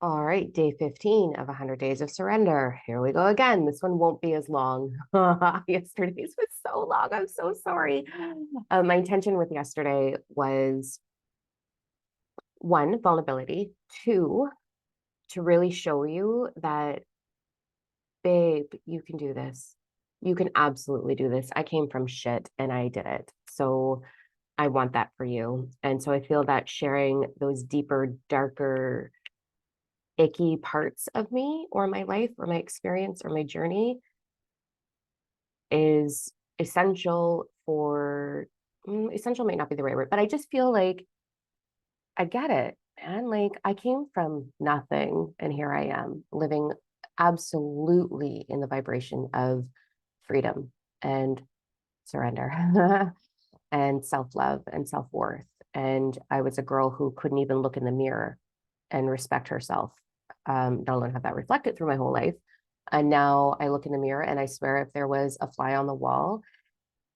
All right, day 15 of 100 Days of Surrender. Here we go again. This one won't be as long. Yesterday's was so long. I'm so sorry. My intention with yesterday was one, vulnerability, two, to really show you that, babe, you can do this. You can absolutely do this. I came from shit and I did it. So I want that for you. And so I feel that sharing those deeper, darker, icky parts of me or my life or my experience or my journey is essential for essential might not be the right word, but I just feel like I get it, man. Like I came from nothing and here I am living absolutely in the vibration of freedom and surrender and self-love and self-worth. And I was a girl who couldn't even look in the mirror and respect herself. Not alone have that reflected through my whole life. And now I look in the mirror and I swear if there was a fly on the wall,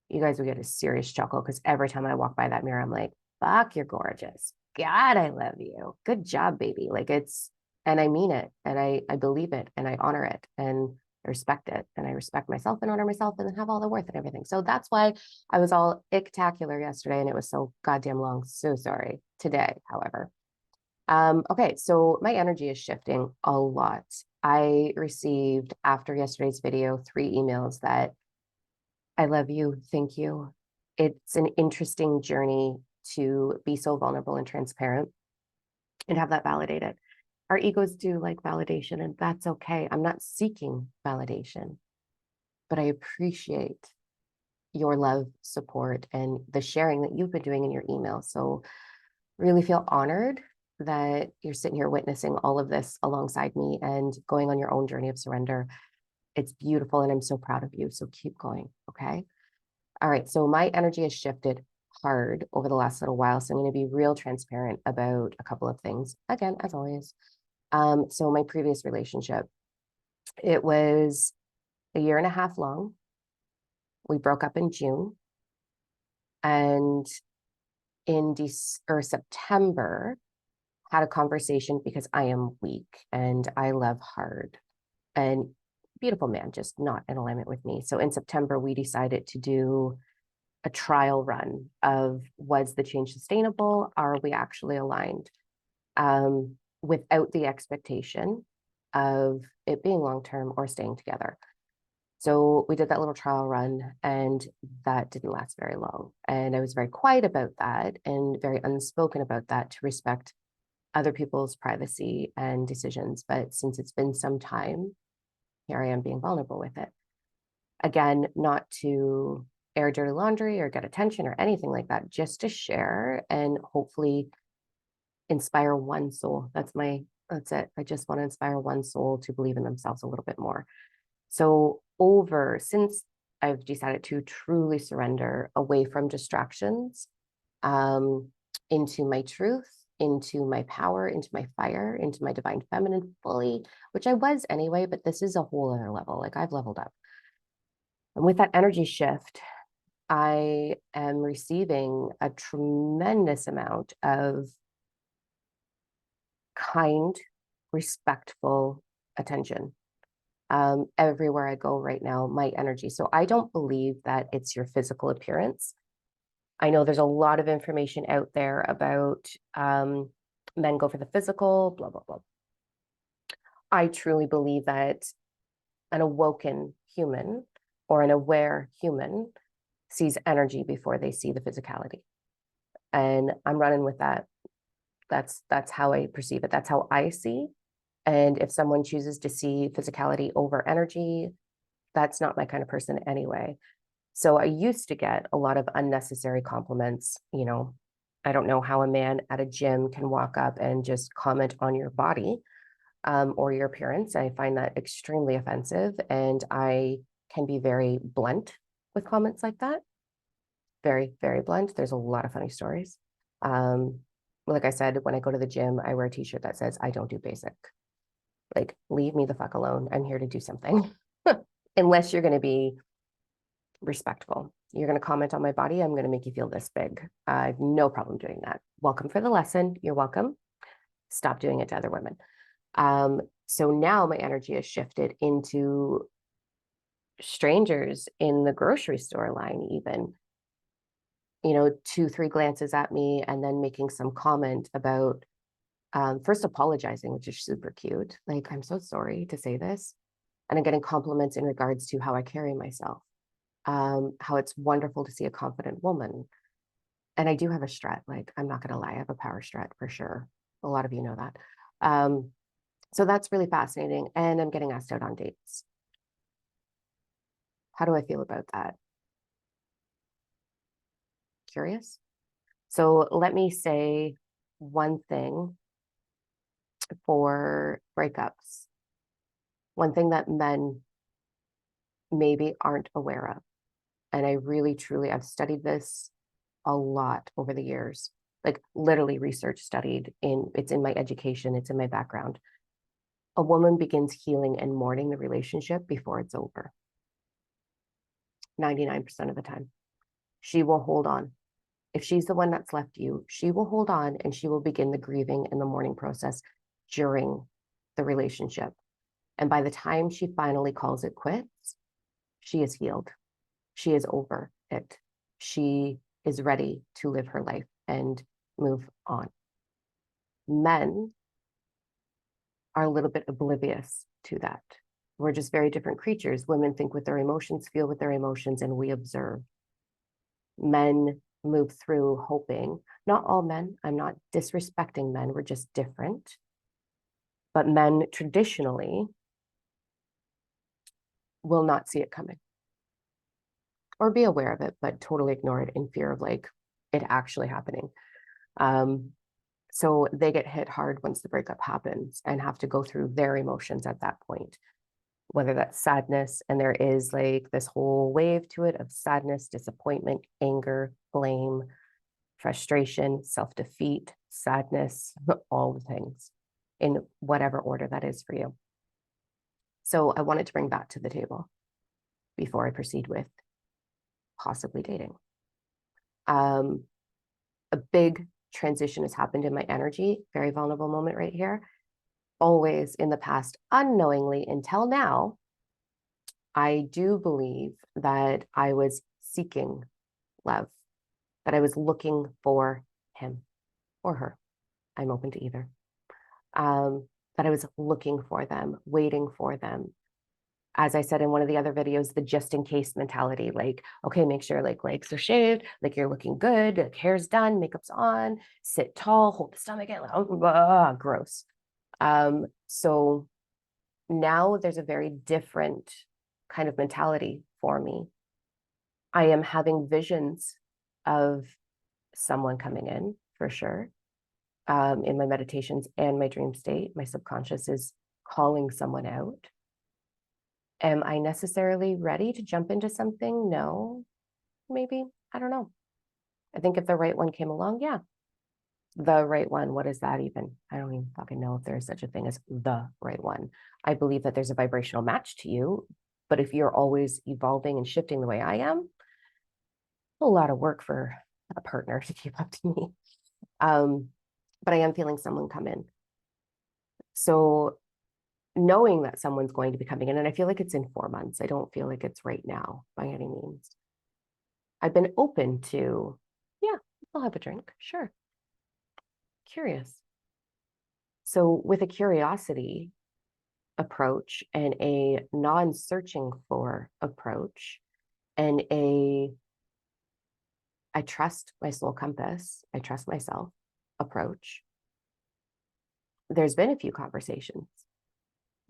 you guys would get a serious chuckle because every time I walk by that mirror, I'm like, fuck, you're gorgeous. God, I love you. Good job, baby. Like it's, and I mean it and I believe it and I honor it and I respect it and I respect myself and honor myself and have all the worth and everything. So that's why I was all ictacular yesterday and it was so goddamn long. So sorry. Today, however. Okay, so my energy is shifting a lot. I received after yesterday's video 3 emails that I love you, thank you. It's an interesting journey to be so vulnerable and transparent and have that validated. Our egos do like validation, and that's okay. I'm not seeking validation, but I appreciate your love, support, and the sharing that you've been doing in your email. So really feel honored that you're sitting here witnessing all of this alongside me and going on your own journey of surrender. It's beautiful and I'm so proud of you. So keep going. Okay. All right. So my energy has shifted hard over the last little while. So I'm going to be real transparent about a couple of things. Again, as always. So my previous relationship, it was a year and a half long. We broke up in June. And in September, had a conversation because I am weak and I love hard and beautiful man, just not in alignment with me. So in September, we decided to do a trial run of was the change sustainable? Are we actually aligned? Without the expectation of it being long term or staying together. So we did that little trial run and that didn't last very long. And I was very quiet about that and very unspoken about that to respect other people's privacy and decisions. But since it's been some time, here I am being vulnerable with it. Again, not to air dirty laundry or get attention or anything like that, just to share and hopefully inspire one soul. That's it. I just want to inspire one soul to believe in themselves a little bit more. So since I've decided to truly surrender away from distractions, um, into my truth, into my power, into my fire, into my divine feminine fully, which I was anyway, but this is a whole other level. Like I've leveled up. And with that energy shift, I am receiving a tremendous amount of kind, respectful attention. Everywhere I go right now, my energy. So I don't believe that it's your physical appearance. I know there's a lot of information out there about men go for the physical, blah, blah, blah. I truly believe that an awoken human or an aware human sees energy before they see the physicality. And I'm running with that. That's how I perceive it. That's how I see. And if someone chooses to see physicality over energy, that's not my kind of person anyway. So I used to get a lot of unnecessary compliments. I don't know how a man at a gym can walk up and just comment on your body or your appearance. I find that extremely offensive. And I can be very blunt with comments like that. Very, very blunt. There's a lot of funny stories. Like I said, when I go to the gym, I wear a t-shirt that says, I don't do basic. Like, leave me the fuck alone. I'm here to do something. Unless you're going to be respectful. You're going to comment on my body. I'm going to make you feel this big. I have no problem doing that. Welcome for the lesson. You're welcome. Stop doing it to other women. So now my energy has shifted into strangers in the grocery store line, even, you know, 2, 3 glances at me and then making some comment about first apologizing, which is super cute. Like, I'm so sorry to say this. And I'm getting compliments in regards to how I carry myself, how it's wonderful to see a confident woman. And I do have a strut. Like, I'm not going to lie, I have a power strut for sure. A lot of you know that. So that's really fascinating. And I'm getting asked out on dates. How do I feel about that? Curious? So let me say one thing for breakups, one thing that men maybe aren't aware of. And I really, truly, I've studied this a lot over the years, like literally research studied it's in my education, it's in my background. A woman begins healing and mourning the relationship before it's over. 99% of the time. She will hold on. If she's the one that's left you, she will hold on and she will begin the grieving and the mourning process during the relationship. And by the time she finally calls it quits, she is healed. She is over it. She is ready to live her life and move on. Men are a little bit oblivious to that. We're just very different creatures. Women think with their emotions, feel with their emotions, and we observe. Men move through hoping. Not all men, I'm not disrespecting men, we're just different. But men traditionally will not see it coming or be aware of it, but totally ignore it in fear of like it actually happening. So they get hit hard once the breakup happens and have to go through their emotions at that point, whether that's sadness, and there is like this whole wave to it of sadness, disappointment, anger, blame, frustration, self-defeat, sadness, all the things in whatever order that is for you. So I wanted to bring that to the table before I proceed with possibly dating. A big transition has happened in my energy, very vulnerable moment right here. Always in the past, unknowingly until now, I do believe that I was seeking love, that I was looking for him or her. I'm open to either. That I was looking for them, waiting for them. As I said in one of the other videos, the just in case mentality, like, okay, make sure like legs are shaved, like you're looking good, like hair's done, makeup's on, sit tall, hold the stomach out, like, gross. So now there's a very different kind of mentality for me. I am having visions of someone coming in for sure. In my meditations and my dream state, my subconscious is calling someone out. Am I necessarily ready to jump into something? No, maybe. I don't know. I think if the right one came along, yeah. The right one, what is that even? I don't even fucking know if there's such a thing as the right one. I believe that there's a vibrational match to you, but if you're always evolving and shifting the way I am, a lot of work for a partner to keep up to me. But I am feeling someone come in. So knowing that someone's going to be coming in, and I feel like it's in 4 months. I don't feel like it's right now by any means. I've been open to, yeah, I'll have a drink, sure. Curious. So with a curiosity approach and a non-searching for approach and I trust my soul compass, I trust myself approach, there's been a few conversations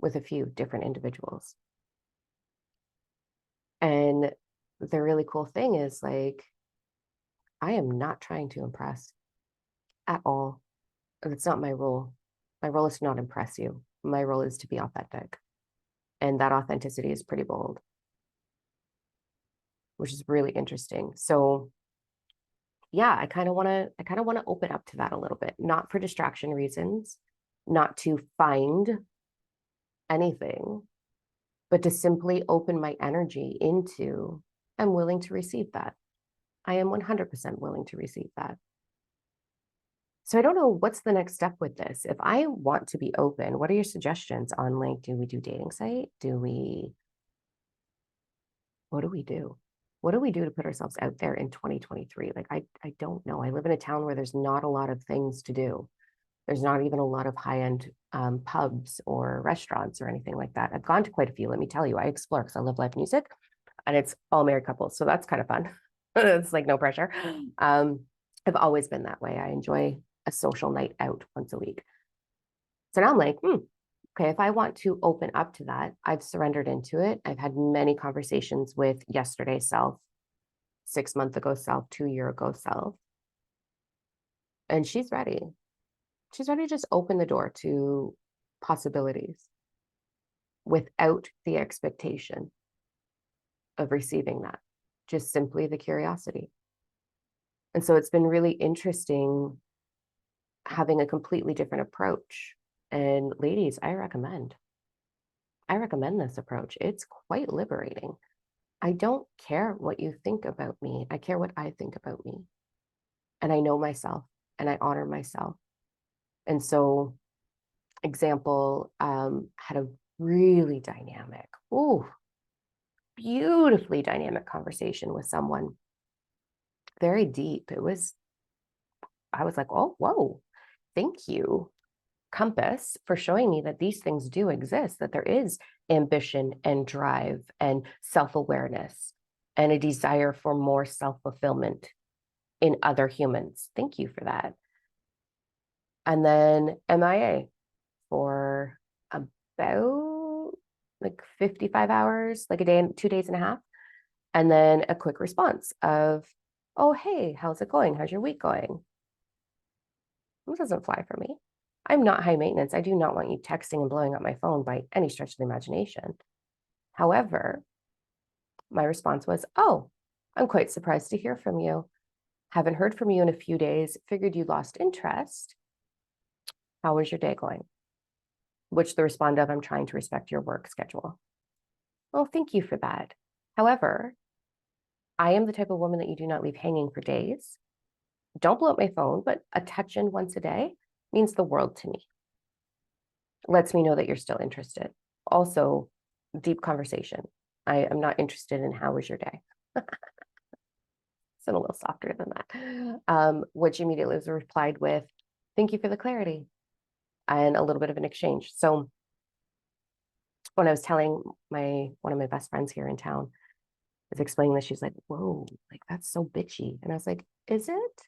with a few different individuals. And the really cool thing is like, I am not trying to impress at all. It's not my role. My role is to not impress you. My role is to be authentic. And that authenticity is pretty bold, which is really interesting. So yeah, I kind of want to open up to that a little bit, not for distraction reasons, not to find anything, but to simply open my energy into, I'm willing to receive that. I am 100% willing to receive that. So I don't know what's the next step with this. If I want to be open, what are your suggestions on like, do we do dating site? What do we do? What do we do to put ourselves out there in 2023? Like, I don't know. I live in a town where there's not a lot of things to do. There's not even a lot of high-end pubs or restaurants or anything like that. I've gone to quite a few. Let me tell you, I explore because I love live music, and it's all married couples, so that's kind of fun. It's like no pressure. I've always been that way. I enjoy a social night out once a week. So now I'm like, okay, if I want to open up to that, I've surrendered into it. I've had many conversations with yesterday's self, 6 month ago self, 2 year ago self, and she's ready. She's ready to just open the door to possibilities without the expectation of receiving that, just simply the curiosity. And so it's been really interesting having a completely different approach. And ladies, I recommend this approach. It's quite liberating. I don't care what you think about me. I care what I think about me. And I know myself and I honor myself. And so, example, had a really dynamic, beautifully dynamic conversation with someone, very deep. I was like, oh, whoa, thank you, Compass, for showing me that these things do exist, that there is ambition and drive and self-awareness and a desire for more self-fulfillment in other humans. Thank you for that. And then MIA for about like 55 hours, like a day and 2 days and a half. And then a quick response of, oh, hey, how's it going? How's your week going? This doesn't fly for me. I'm not high maintenance. I do not want you texting and blowing up my phone by any stretch of the imagination. However, my response was, oh, I'm quite surprised to hear from you. Haven't heard from you in a few days. Figured you lost interest. How was your day going? Which the respond of, I'm trying to respect your work schedule. Well, thank you for that. However, I am the type of woman that you do not leave hanging for days. Don't blow up my phone, but a touch in once a day means the world to me. Lets me know that you're still interested. Also, deep conversation. I am not interested in how was your day. So a little softer than that. Which immediately was replied with, thank you for the clarity, and a little bit of an exchange. So when I was telling one of my best friends here in town, was explaining this, she's like, whoa, like that's so bitchy. And I was like, is it?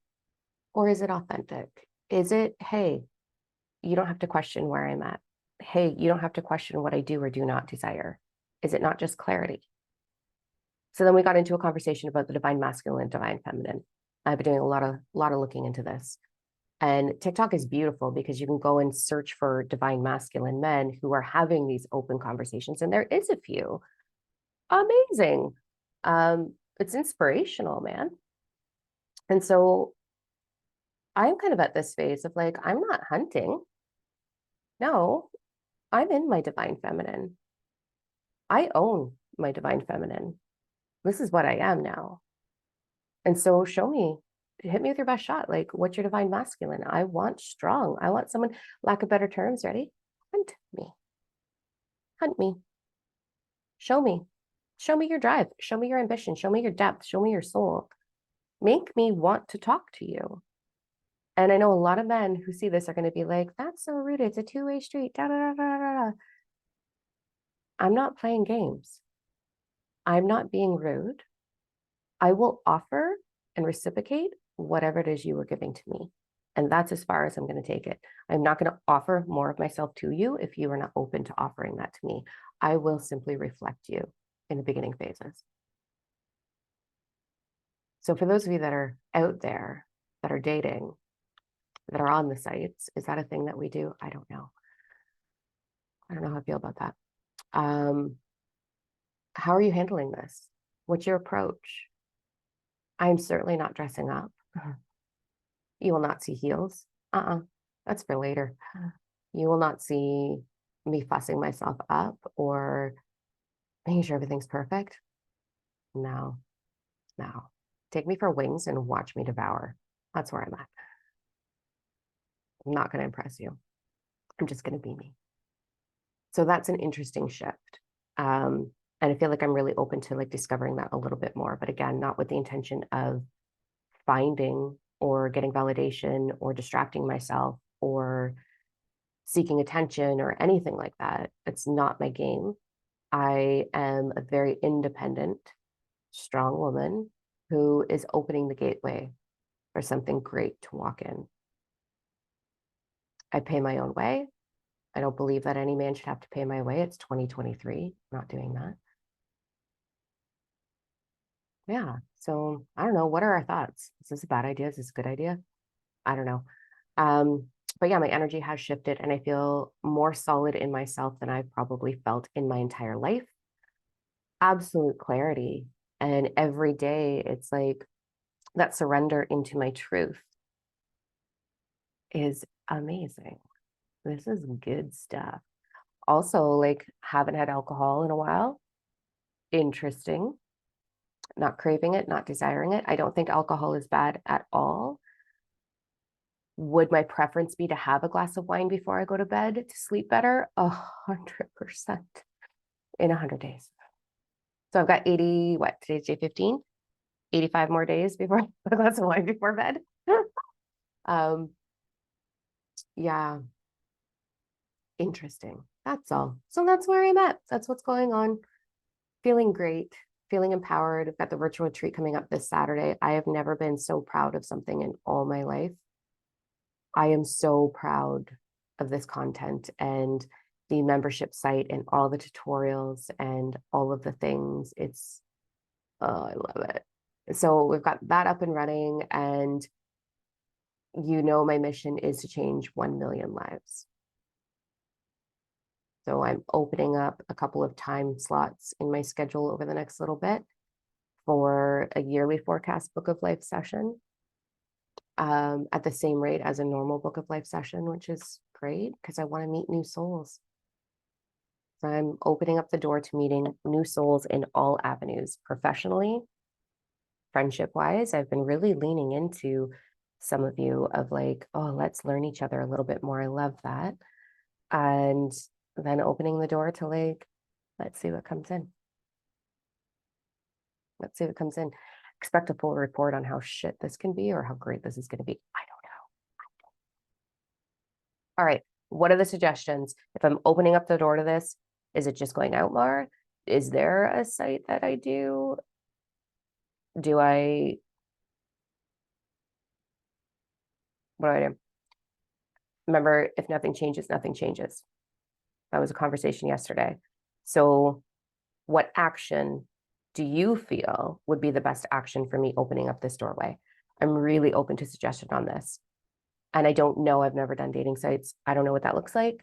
Or is it authentic? Is it, hey, you don't have to question where I'm at. Hey, you don't have to question what I do or do not desire. Is it not just clarity? So then we got into a conversation about the divine masculine, divine feminine. I've been doing a lot of looking into this. And TikTok is beautiful because you can go and search for divine masculine men who are having these open conversations. And there is a few. Amazing. It's inspirational, man. And so I'm kind of at this phase of like, I'm not hunting. No, I'm in my divine feminine. I own my divine feminine. This is what I am now. And so show me, hit me with your best shot. Like, what's your divine masculine? I want strong. I want someone, lack of better terms, ready? Hunt me. Hunt me. Show me. Show me your drive. Show me your ambition. Show me your depth. Show me your soul. Make me want to talk to you. And I know a lot of men who see this are going to be like, that's so rude. It's a two-way street. Da, da, da, da, da. I'm not playing games. I'm not being rude. I will offer and reciprocate whatever it is you were giving to me. And that's as far as I'm going to take it. I'm not going to offer more of myself to you if you are not open to offering that to me. I will simply reflect you in the beginning phases. So for those of you that are out there, that are dating, that are on the sites, is that a thing that we do? I don't know. I don't know how I feel about that. How are you handling this? What's your approach? I'm certainly not dressing up. You will not see heels. That's for later. You will not see me fussing myself up or making sure everything's perfect. No, no. Take me for wings and watch me devour. That's where I'm at. I'm not going to impress you. I'm just going to be me. So that's an interesting shift. And I feel like I'm really open to like discovering that a little bit more. But again, not with the intention of finding or getting validation or distracting myself or seeking attention or anything like that. It's not my game. I am a very independent, strong woman who is opening the gateway for something great to walk in. I pay my own way. I don't believe that any man should have to pay my way. It's 2023. I'm not doing that. Yeah. So I don't know. What are our thoughts? Is this a bad idea? Is this a good idea? I don't know. Um, but yeah, my energy has shifted and I feel more solid in myself than I've probably felt in my entire life. Absolute clarity. And every day it's like that surrender into my truth is amazing. This is good stuff. Also, like, haven't had alcohol in a while. Interesting. Not craving it, not desiring it. I don't think alcohol is bad at all. Would my preference be to have a glass of wine before I go to bed to sleep better? 100% in 100 days. So I've got 80, what, today's day 15? 85 more days before I have a glass of wine before bed. um, yeah, interesting. That's all. So that's where I'm at. That's what's going on. Feeling great, feeling empowered. I've got the virtual retreat coming up this Saturday. I have never been so proud of something in all my life. I am so proud of this content and the membership site and all the tutorials and all of the things. Oh, I love it. So we've got that up and running, and my mission is to change 1 million lives. So I'm opening up a couple of time slots in my schedule over the next little bit for a yearly forecast book of life session at the same rate as a normal book of life session, which is great because I want to meet new souls. So I'm opening up the door to meeting new souls in all avenues, professionally, friendship wise. I've been really leaning into some of you of like, oh, let's learn each other a little bit more. I love that. And then opening the door to like, let's see what comes in. Let's see what comes in. Expect a full report on how shit this can be or how great this is going to be. I don't know. All right. What are the suggestions? If I'm opening up the door to this, is it just going out more? Is there a site that I do? Do I, what do I do? Remember, if nothing changes, nothing changes. That was a conversation yesterday. So, what action do you feel would be the best action for me opening up this doorway? I'm really open to suggestion on this. And I don't know, I've never done dating sites. I don't know what that looks like.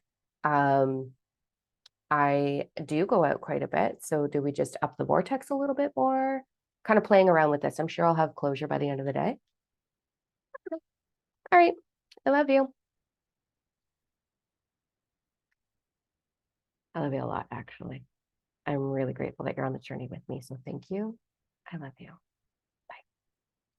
I do go out quite a bit. So do we just up the vortex a little bit more? Kind of playing around with this. I'm sure I'll have closure by the end of the day. All right. I love you. I love you a lot, actually. I'm really grateful that you're on the journey with me. So thank you. I love you.